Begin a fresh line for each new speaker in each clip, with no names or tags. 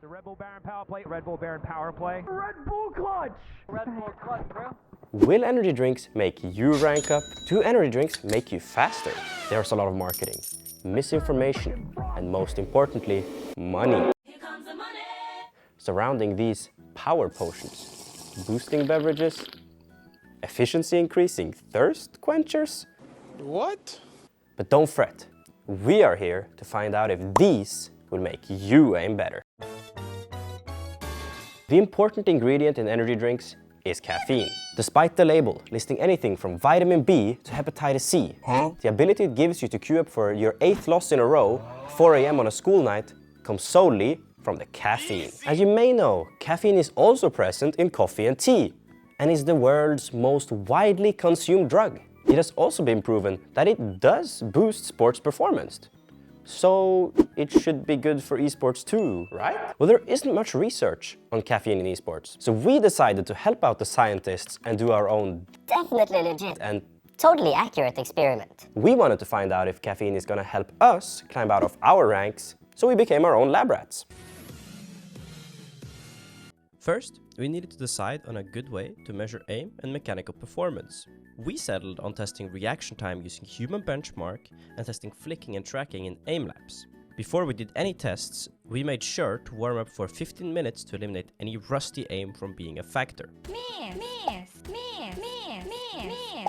The Red Bull Baron Power Play, Red Bull Baron Power Play.
Red Bull Clutch!
Red Bull Clutch, bro.
Will energy drinks make you rank up? Do energy drinks make you faster? There's a lot of marketing, misinformation, and most importantly, money.
Here comes the money.
Surrounding these power potions, boosting beverages, efficiency increasing thirst quenchers.
What?
But don't fret, we are here to find out if these will make you aim better. The important ingredient in energy drinks is caffeine. Despite the label listing anything from vitamin B to hepatitis C, the ability it gives you to queue up for your 8th loss in a row, 4 AM on a school night, comes solely from the caffeine. As you may know, caffeine is also present in coffee and tea, and is the world's most widely consumed drug. It has also been proven that it does boost sports performance. So it should be good for esports too, right? Well, there isn't much research on caffeine in esports, so we decided to help out the scientists and do our own
definitely legit
and
totally accurate experiment.
We wanted to find out if caffeine is gonna help us climb out of our ranks, so we became our own lab rats. First, we needed to decide on a good way to measure aim and mechanical performance. We settled on testing reaction time using human benchmark and testing flicking and tracking in aim labs. Before we did any tests, we made sure to warm up for 15 minutes to eliminate any rusty aim from being a factor.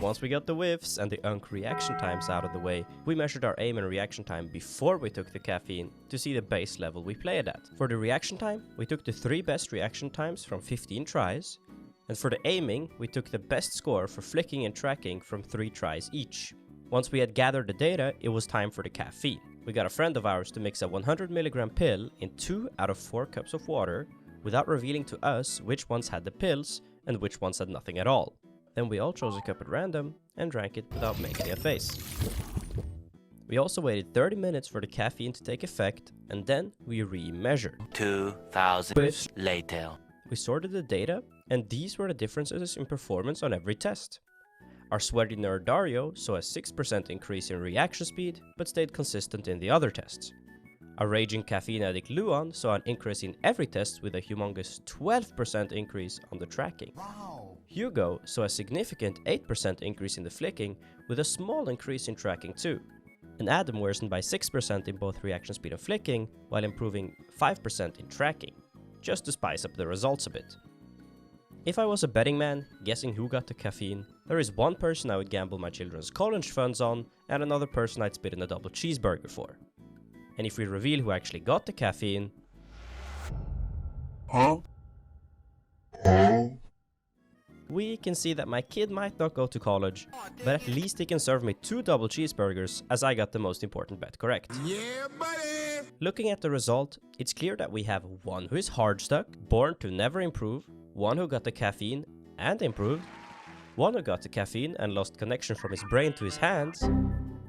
Once we got the whiffs and the reaction times out of the way, we measured our aim and reaction time before we took the caffeine to see the base level we played at. For the reaction time, we took the 3 best reaction times from 15 tries, and for the aiming, we took the best score for flicking and tracking from 3 tries each. Once we had gathered the data, it was time for the caffeine. We got a friend of ours to mix a 100 milligram pill in 2 out of 4 cups of water without revealing to us which ones had the pills and which ones had nothing at all. Then we all chose a cup at random and drank it without making a face. We also waited 30 minutes for the caffeine to take effect, and then we re-measured.
2,000 later.
We sorted the data, and these were the differences in performance on every test. Our sweaty nerd Dario saw a 6% increase in reaction speed, but stayed consistent in the other tests. Our raging caffeine addict Luan saw an increase in every test with a humongous 12% increase on the tracking.
Wow.
Hugo saw a significant 8% increase in the flicking, with a small increase in tracking too. And Adam worsened by 6% in both reaction speed and flicking, while improving 5% in tracking, just to spice up the results a bit. If I was a betting man, guessing who got the caffeine, there is one person I would gamble my children's college funds on, and another person I'd spit in a double cheeseburger for. And if we reveal who actually got the caffeine... we can see that my kid might not go to college, but at least he can serve me 2 double cheeseburgers, as I got the most important bet correct.
Yeah, buddy!
Looking at the result, it's clear that we have one who is hardstuck, born to never improve, one who got the caffeine and improved, one who got the caffeine and lost connection from his brain to his hands,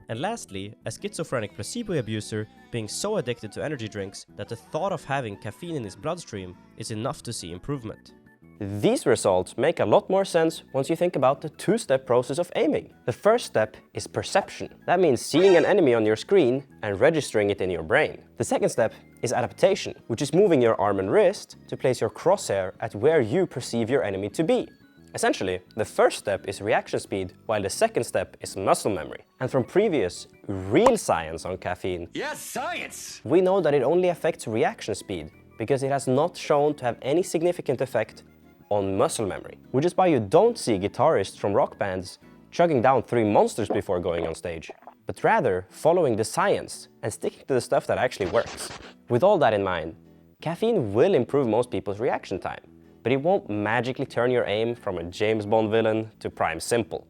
and lastly, a schizophrenic placebo abuser being so addicted to energy drinks that the thought of having caffeine in his bloodstream is enough to see improvement. These results make a lot more sense once you think about the 2-step process of aiming. The first step is perception. That means seeing an enemy on your screen and registering it in your brain. The second step is adaptation, which is moving your arm and wrist to place your crosshair at where you perceive your enemy to be. Essentially, the first step is reaction speed, while the second step is muscle memory. And from previous, real science on caffeine,
Yes, science!
we know that it only affects reaction speed, because it has not shown to have any significant effect on muscle memory. Which is why you don't see guitarists from rock bands chugging down 3 monsters before going on stage, but rather following the science and sticking to the stuff that actually works. With all that in mind, caffeine will improve most people's reaction time, but it won't magically turn your aim from a James Bond villain to prime simple.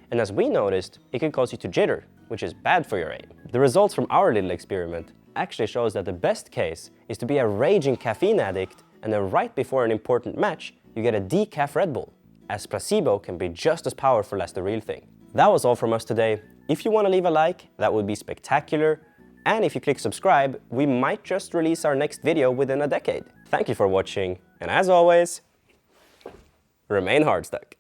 And as we noticed, it can cause you to jitter, which is bad for your aim. The results from our little experiment actually shows that the best case is to be a raging caffeine addict, and then right before an important match, you get a decaf Red Bull, as placebo can be just as powerful as the real thing. That was all from us today. If you want to leave a like, that would be spectacular. And if you click subscribe, we might just release our next video within a decade. Thank you for watching, and as always, remain hardstuck.